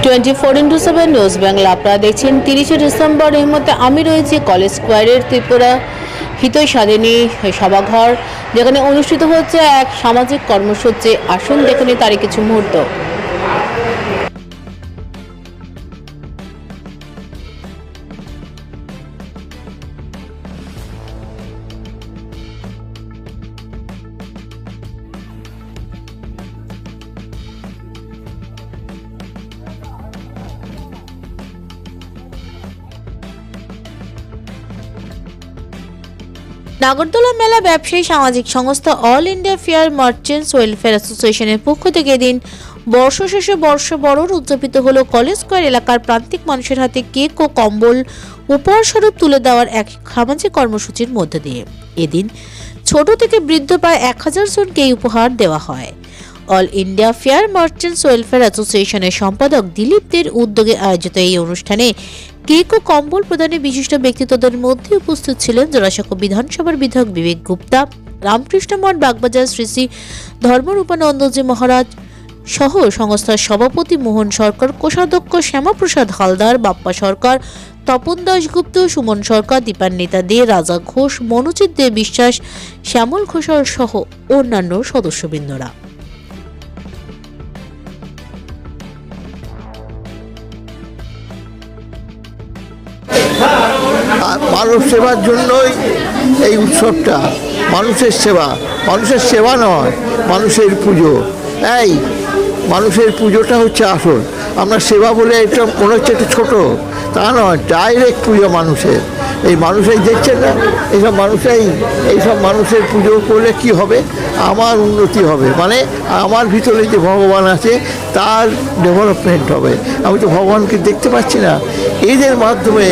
24x7 news Bangla. আপনারা দেখছেন 30শে December. এই মুহূর্তে আমি রয়েছি কলেজ স্কোয়ারের ত্রিপুরা হিতৈ সাধিনী সভাঘর, যেখানে অনুষ্ঠিত হচ্ছে এক সামাজিক কর্মসূচি। আসুন দেখুন তারই কিছু মুহূর্ত। নাগরদোলা মেলা ব্যবসায়ী সামাজিক সংস্থা all India fair merchants welfare অ্যাসোসিয়েশনের পক্ষ থেকে এদিন বর্ষ শেষে বর্ষ বরণ উদযাপিত হলো। কলেজ স্কোয়ার এলাকার প্রান্তিক মানুষের হাতে কেক ও কম্বল উপহার স্বরূপ তুলে দেওয়ার এক সামাজিক কর্মসূচির মধ্য দিয়ে এদিন ছোট থেকে বৃদ্ধ প্রায় 1000 জনকে এই উপহার দেওয়া হয়। All India fair merchants welfare অ্যাসোসিয়েশনের সম্পাদক দিলীপ দের উদ্যোগে আয়োজিত এই অনুষ্ঠানে কেক ও কম্বল প্রদানে বিশিষ্ট ব্যক্তিত্বদের মধ্যে উপস্থিত ছিলেন জোড়াসাঁকো বিধানসভার বিধায়ক বিবেক গুপ্তা, রামকৃষ্ণ মঠ বাগবাজার শ্রী শ্রী ধর্মরূপানন্দজি মহারাজ সহ সংস্থার সভাপতি মোহন সরকার, কোষাধ্যক্ষ শ্যামাপ্রসাদ হালদার, বাপ্পা সরকার, তপন দাশগুপ্ত, সুমন সরকার, দীপান্বিতা দে, রাজা ঘোষ, মনোজিৎ দে বিশ্বাস, শ্যামল ঘোষাল সহ অন্যান্য সদস্যবৃন্দরা। মানব সেবার জন্যই এই উৎসবটা। মানুষের সেবা, মানুষের সেবা নয়, মানুষের পুজো। এই মানুষের পুজোটা হচ্ছে আসল। আমরা সেবা বলে এটা মনে হচ্ছে একটু ছোটো, তা নয়, ডাইরেক্ট পুজো মানুষের। এই মানুষই দেখছেন না, এইসব মানুষের পুজো করলে কি হবে? আমার উন্নতি হবে, মানে আমার ভিতরে যে ভগবান আছে তার ডেভেলপমেন্ট হবে। আমি তো ভগবানকে দেখতে পাচ্ছি না, এদের মাধ্যমে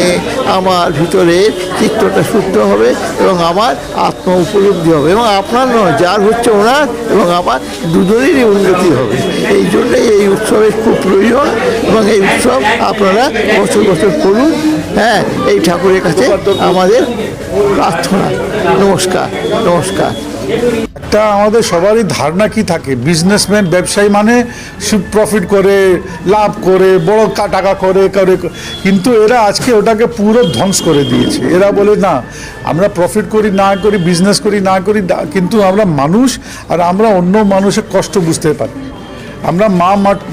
আমার ভিতরে চিত্তটা শুদ্ধ হবে এবং আমার আত্ম উপলব্ধি হবে, এবং আপনার নয়, যার হচ্ছে ওনার এবং আমার দুজনেরই উন্নতি হবে। এই জন্যই এই উৎসবের খুব প্রয়োজন, এবং এই উৎসব আপনারা বছর বছর করুন। হ্যাঁ, এই ঠাকুরের কাছে আমাদের প্রার্থনা। নমস্কার, নমস্কার। একটা আমাদের সবারই ধারণা কি থাকে, বিজনেসম্যান ব্যবসায়ী মানে প্রফিট করে, লাভ করে, বড় টাকা করে, কিন্তু এরা আজকে ওটাকে পুরো ধ্বংস করে দিয়েছে। এরা বলে না, আমরা প্রফিট করি না করি, বিজনেস করি না করি, কিন্তু আমরা মানুষ, আর আমরা অন্য মানুষের কষ্ট বুঝতে পারি। আমরা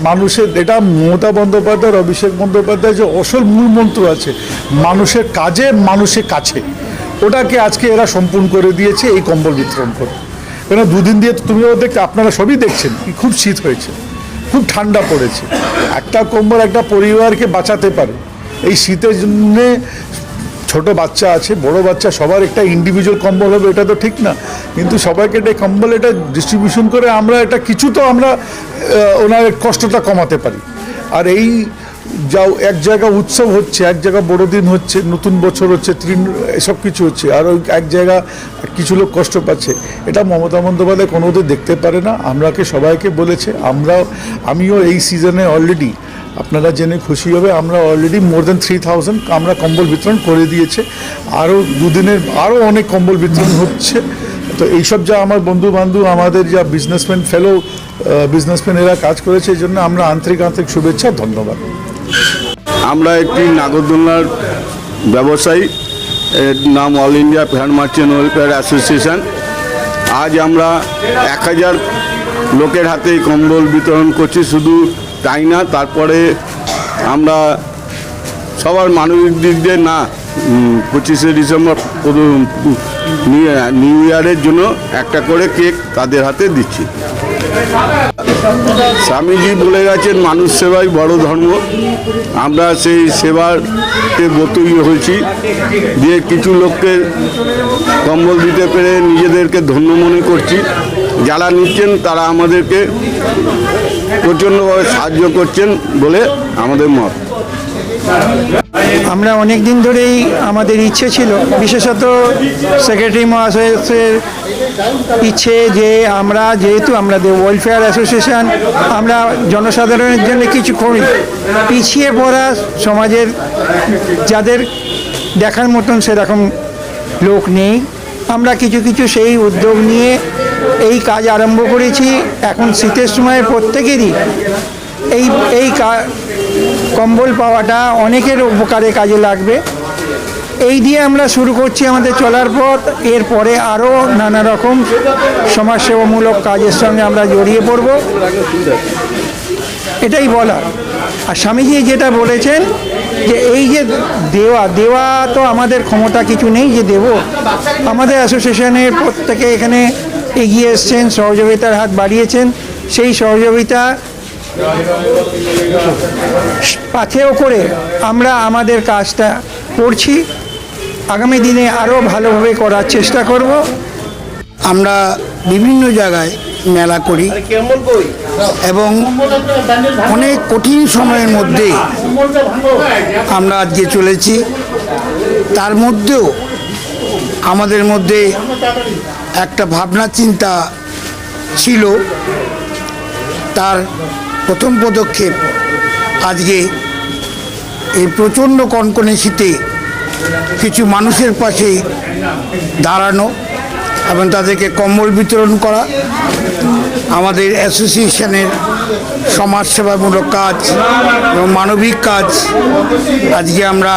মানুষের, এটা মমতা বন্দ্যোপাধ্যায়, অভিষেক বন্দ্যোপাধ্যায় যে আসল মূল মন্ত্র আছে, মানুষের কাজে মানুষের কাছে, ওটাকে আজকে এরা সম্পূর্ণ করে দিয়েছে এই কম্বল বিতরণ করে। কেন দুদিন দিয়ে তুমিও দেখতে, আপনারা সবই দেখছেন খুব শীত হয়েছে, খুব ঠান্ডা পড়েছে। একটা কম্বল একটা পরিবারকে বাঁচাতে পারে। এই শীতের জন্যে ছোট বাচ্চা আছে, বড় বাচ্চা, সবার একটা ইন্ডিভিজুয়াল কম্বল হবে, এটা তো ঠিক না, কিন্তু সবাইকে এটা কম্বল এটা ডিস্ট্রিবিউশন করে আমরা এটা কিছু তো আমরা ওনার কষ্টটা কমাতে পারি। আর এই যাও এক জায়গা উৎসব হচ্ছে, এক জায়গা বড়দিন হচ্ছে, নতুন বছর হচ্ছে, এসব কিছু হচ্ছে, আর ওই এক জায়গা কিছু লোক কষ্ট পাচ্ছে, এটা মমতা বন্দ্যোপাধ্যায় কোনোদিন দেখতে পারে না। আমরাকে সবাইকে বলেছে, আমিও এই সিজনে অলরেডি, আপনারা জেনে খুশি হবে, আমরা অলরেডি মোর দ্যান 3000 আমরা কম্বল বিতরণ করে দিয়েছে। আরও দুদিনের আরও অনেক কম্বল বিতরণ হচ্ছে। তো এইসব যা আমার বন্ধু বান্ধব, আমাদের যা বিজনেসম্যান, ফেলো বিজনেসম্যান এরা কাজ করেছে, এই জন্য আমরা আন্তরিক শুভেচ্ছা, ধন্যবাদ। আমরা একটি নাগরদোলার ব্যবসায়ী, এর নাম all India fair merchant welfare association. আজ আমরা 1000 লোকের হাতে কম্বল বিতরণ করছি। শুধু তাই না, তারপরে আমরা সবার মানবিক দিক দিয়ে না, 25শে ডিসেম্বর নিউ ইয়ারের জন্য একটা করে কেক তাদের হাতে দিচ্ছি। স্বামীজি বলে গেছেন, মানুষ সেবাই বড় ধর্ম। আমরা সেই সেবাতে ব্রতী হয়েছি, দিয়ে কিছু লোককে কম্বল দিতে পেরে নিজেদেরকে ধন্য মনে করছি। যারা নিচ্ছেন তারা আমাদেরকে প্রচণ্ডভাবে সাহায্য করছেন বলে আমাদের মত। আমরা অনেক দিন ধরেই আমাদের ইচ্ছে ছিল, বিশেষত সেক্রেটারি মহাশয়ের ইচ্ছে, যে আমরা যেহেতু আমাদের ওয়েলফেয়ার অ্যাসোসিয়েশন, আমরা জনসাধারণের জন্য কিছু করি। পিছিয়ে পড়া সমাজের যাদের দেখার মতন সেরকম লোক নেই, আমরা কিছু কিছু সেই উদ্যোগ নিয়ে এই কাজ আরম্ভ করেছি। এখন শীতের সময় প্রত্যেকেরই এই কম্বল পাওয়াটা অনেকের উপকারে কাজে লাগবে। এই দিয়ে আমরা শুরু করছি আমাদের চলার পথ। এরপরে আরও নানা রকম সমাজসেবামূলক কাজের সঙ্গে আমরা জড়িয়ে পড়ব, এটাই বলা। আর স্বামীজি যেটা বলেছেন যে এই যে দেওয়া তো আমাদের ক্ষমতা কিছু নেই যে দেব। আমাদের অ্যাসোসিয়েশনের প্রত্যেকে এখানে এগিয়ে এসছেন, সহযোগিতার হাত বাড়িয়েছেন। সেই সহযোগিতা পাথেয় করে আমরা আমাদের কাজটা করছি। আগামী দিনে আরও ভালোভাবে করার চেষ্টা করব। আমরা বিভিন্ন জায়গায় মেলা করি এবং অনেক কঠিন সময়ের মধ্যে আমরা আজকে চলেছি। তার মধ্যেও আমাদের মধ্যে একটা ভাবনা চিন্তা ছিল। তার প্রথম পদক্ষেপ আজকে এই প্রচণ্ড কনকনে শীতে কিছু মানুষের পাশে দাঁড়ানো এবং তাদেরকে কম্বল বিতরণ করা। আমাদের অ্যাসোসিয়েশনের সমাজসেবামূলক কাজ এবং মানবিক কাজ আজকে আমরা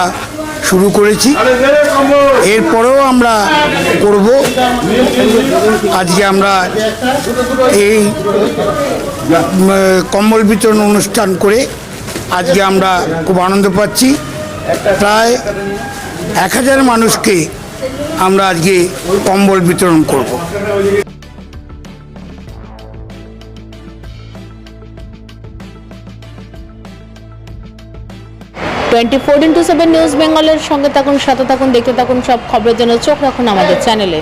শুরু করেছি, এরপরেও আমরা করব। আজকে আমরা এই কম্বল বিতরণ অনুষ্ঠান করে আজকে আমরা খুব আনন্দ পাচ্ছি। প্রায় 1000 মানুষকে আমরা আজকে কম্বল বিতরণ করব। 24x7 নিউজ বেঙ্গলের সঙ্গে থাকুন, সাথে থাকুন, দেখতে থাকুন সব খবরের জন্য চোখ রাখুন আমাদের চ্যানেলে।